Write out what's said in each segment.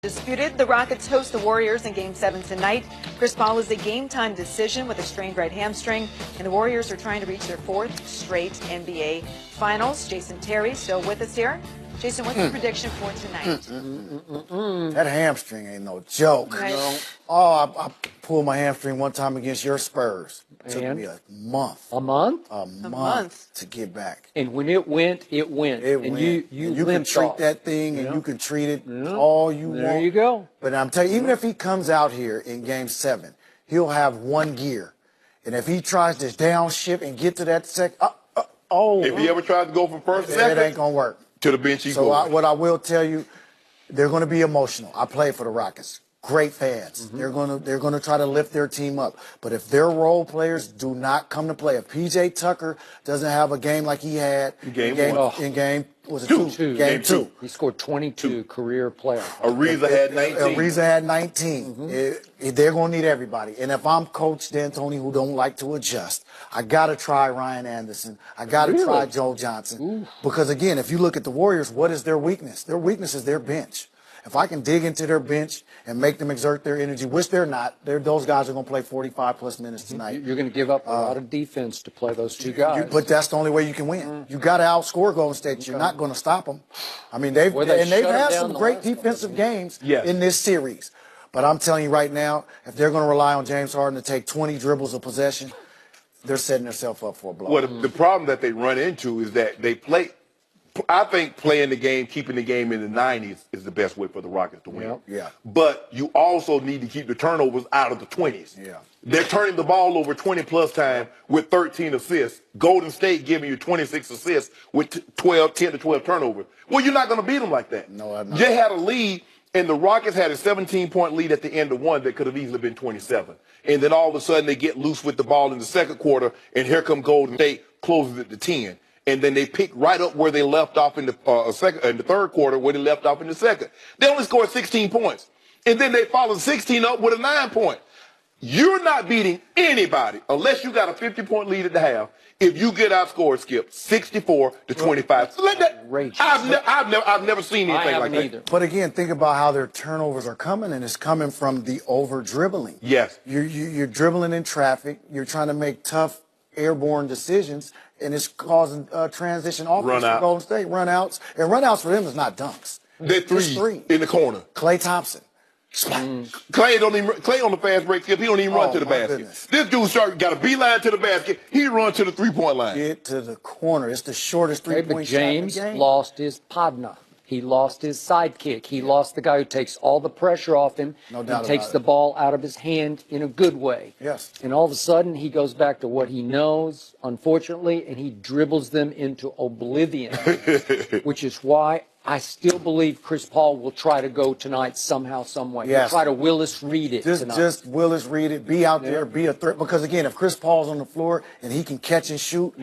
Disputed. The Rockets host the Warriors in Game 7 tonight. Chris Paul is a game-time decision with a strained right hamstring, and the Warriors are trying to reach their 4th straight NBA Finals. Jason Terry still with us here. Jason, what's your prediction for tonight? That hamstring ain't no joke. Right. No. Oh, I pulled my hamstring one time against your Spurs. It took me a month. A month? A month to get back. And when it went, it went. And you can treat that thing, and you can treat it all you want. There you go. But I'm telling you, even if he comes out here in Game 7, he'll have one gear. And if he tries to downshift and get to that second, if he ever tries to go from first to second, it ain't going to work. To the bench he goes. So what I will tell you, they're going to be emotional. I play for the Rockets. Great fans. They're going to try to lift their team up. But if their role players do not come to play, if PJ Tucker doesn't have a game like he had in game two. He scored 22 career playoff. Ariza had 19. Ariza had 19. They're going to need everybody. And if I'm Coach D'Antoni, who don't like to adjust, I got to try Ryan Anderson. I got to try Joe Johnson. Ooh. Because, again, if you look at the Warriors, what is their weakness? Their weakness is their bench. If I can dig into their bench and make them exert their energy, which they're not, those guys are going to play 45-plus minutes tonight. You're going to give up a lot of defense to play those two guys. But that's the only way you can win. You got to outscore Golden State. You're not going to stop them. I mean, they've had some great defensive games in this series. But I'm telling you right now, if they're going to rely on James Harden to take 20 dribbles of possession, they're setting themselves up for a blow. Well, the problem that they run into is that they play. I think playing the game, keeping the game in the 90s is the best way for the Rockets to win. Yeah. But you also need to keep the turnovers out of the 20s. Yeah. They're turning the ball over 20-plus times with 13 assists. Golden State giving you 26 assists with 10 to 12 turnovers. Well, you're not going to beat them like that. No, I'm not. They had a lead, and the Rockets had a 17-point lead at the end of one that could have easily been 27. And then all of a sudden they get loose with the ball in the second quarter, and here come Golden State, closes it to 10. And then they pick right up where they left off in the third quarter, where they left off in the second. They only scored 16 points. And then they followed 16 up with a 9-point. You're not beating anybody unless you got a 50-point lead at the half. If you get outscored, Skip, 64-25. So I've never seen anything like that. Either. But again, think about how their turnovers are coming, and it's coming from the over-dribbling. Yes. You're dribbling in traffic. You're trying to make tough airborne decisions, and it's causing transition offense for Golden State, run-outs. And run-outs for them is not dunks. They're three in the corner. Klay Thompson. Clay on the fast break, Skip, he don't even run to the basket. Goodness. This dude got a beeline to the basket. He run to the three-point line. Get to the corner. It's the shortest three-point shot in the game. James lost his partner. He lost his sidekick. He lost the guy who takes all the pressure off him and takes the ball out of his hand in a good way. Yes. And all of a sudden, he goes back to what he knows, unfortunately, and he dribbles them into oblivion, which is why I still believe Chris Paul will try to go tonight somehow, some way. Yes. He'll try to Willis Reed it tonight. Just Willis Reed it. Be out there. Be a threat. Because, again, if Chris Paul's on the floor and he can catch and shoot,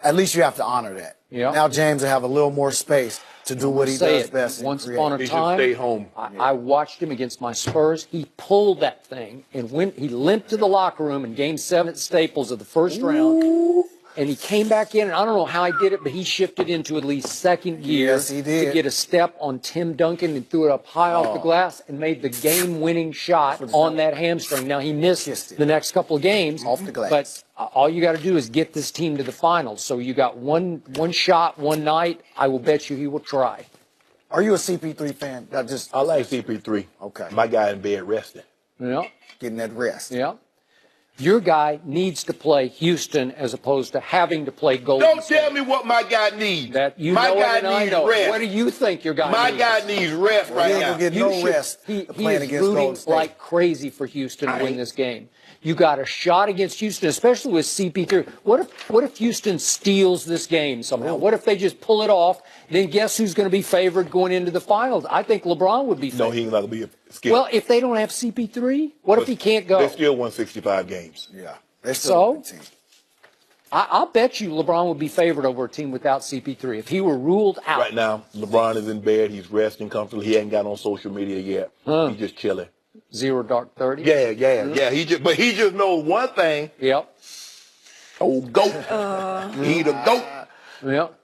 at least you have to honor that. Now James will have a little more space to do what he does best. Once upon a time, he should stay home. I watched him against my Spurs. He pulled that thing, and he limped to the locker room in Game 7 at Staples of the first round. And he came back in, and I don't know how he did it, but he shifted into at least second gear Yes, he did. to get a step on Tim Duncan and threw it up high off the glass and made the game-winning shot on that hamstring. Now, he missed the next couple of games. Off the glass. But all you got to do is get this team to the finals. So you got one shot, one night. I will bet you he will try. Are you a CP3 fan? I like CP3. Okay. My guy in bed resting. Yeah. Getting that rest. Yeah. Your guy needs to play Houston as opposed to having to play Golden State. Don't tell me what my guy needs. My guy needs rest. What do you think your guy needs? My guy needs rest right now. He ain't going to get no rest playing against Golden State. Like crazy for Houston to win this game. You got a shot against Houston, especially with CP3. What if Houston steals this game somehow? What if they just pull it off? Then guess who's going to be favored going into the finals? I think LeBron would be favored. No, he ain't going to be a skill. Well, if they don't have CP3, what if he can't go? They still won 65 games. Yeah. They're still a good team. I'll bet you LeBron would be favored over a team without CP3 if he were ruled out. Right now, LeBron is in bed. He's resting comfortably. He ain't got on social media yet. He's just chilling. 0 dark 30. Yeah. He just knows one thing. Yep. Old goat. He the goat. Yep.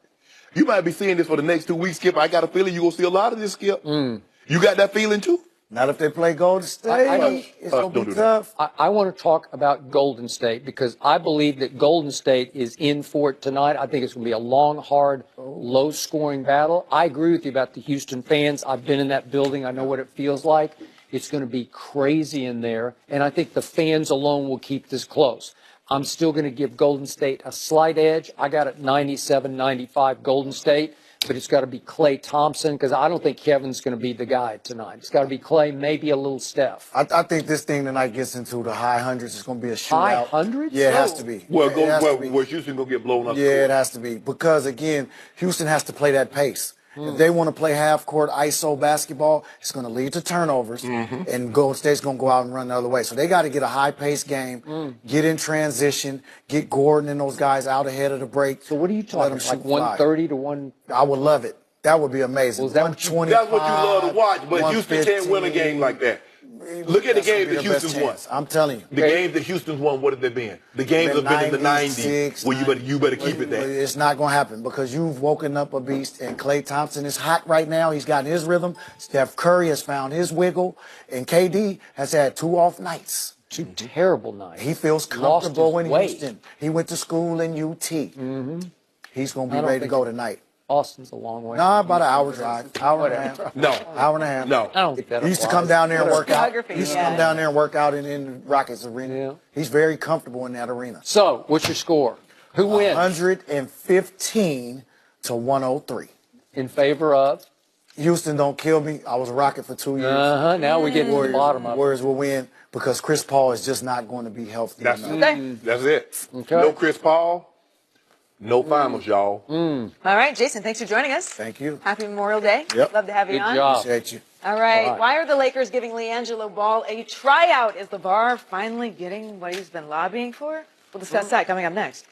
You might be seeing this for the next 2 weeks, Skip. I got a feeling you're going to see a lot of this, Skip. You got that feeling too? Not if they play Golden State. I don't- It's going to don't be do that. tough. I want to talk about Golden State because I believe that Golden State is in for it tonight. I think it's going to be a long, hard, low-scoring battle. I agree with you about the Houston fans. I've been in that building. I know what it feels like. It's going to be crazy in there, and I think the fans alone will keep this close. I'm still going to give Golden State a slight edge. I got it 97-95 Golden State. But it's got to be Klay Thompson because I don't think Kevin's going to be the guy tonight. It's got to be Klay, maybe a little Steph. I think this thing tonight gets into the high hundreds. It's going to be a shootout. High hundreds? Yeah, it has to be. Well, It has to be. Houston gonna get blown up. Yeah, it has to be. Because, again, Houston has to play that pace. If they want to play half-court ISO basketball, it's going to lead to turnovers, and Golden State's going to go out and run the other way. So they got to get a high-paced game, get in transition, get Gordon and those guys out ahead of the break. So what are you talking them like shoot fly. 130 to 1? I would love it. That would be amazing. Well, is that what you- 125, That's what you love to watch, but Houston can't win a 115. game like that. Look at the That's gonna games be that their best Houston's won. chance. I'm telling you. The games that Houston's won, what have they been? The games have been in the 90s. 96, Well, you better keep it But there. it's not going to happen because you've woken up a beast, and Klay Thompson is hot right now. He's got his rhythm. Steph Curry has found his wiggle, and KD has had 2 off nights. 2 terrible nights. He feels Lost comfortable his in way. Houston. He went to school in UT. He's going to I be don't ready to think- go tonight. Austin's a long way. Nah, about an hour drive. Hour and a half. No, Hour and a half. no. I don't think that He used to applies. come down there and work out. Geography, He used to yeah. come down there and work out in the Rockets arena. Yeah. He's very comfortable in that arena. So, what's your score? Who wins 115 to 103. in favor of? Houston don't kill me. I was a Rocket for 2 years. Now we get to the bottom of it. Warriors will win because Chris Paul is just not going to be healthy That's enough. Okay. That's it. Okay. No Chris Paul, no finals, y'all. All right, Jason, thanks for joining us. Thank you. Happy Memorial Day. Yep. Love to have you Good on. job. Appreciate you. All right. All right. Why are the Lakers giving LiAngelo Ball a tryout? Is LeVar finally getting what he's been lobbying for? We'll discuss that coming up next.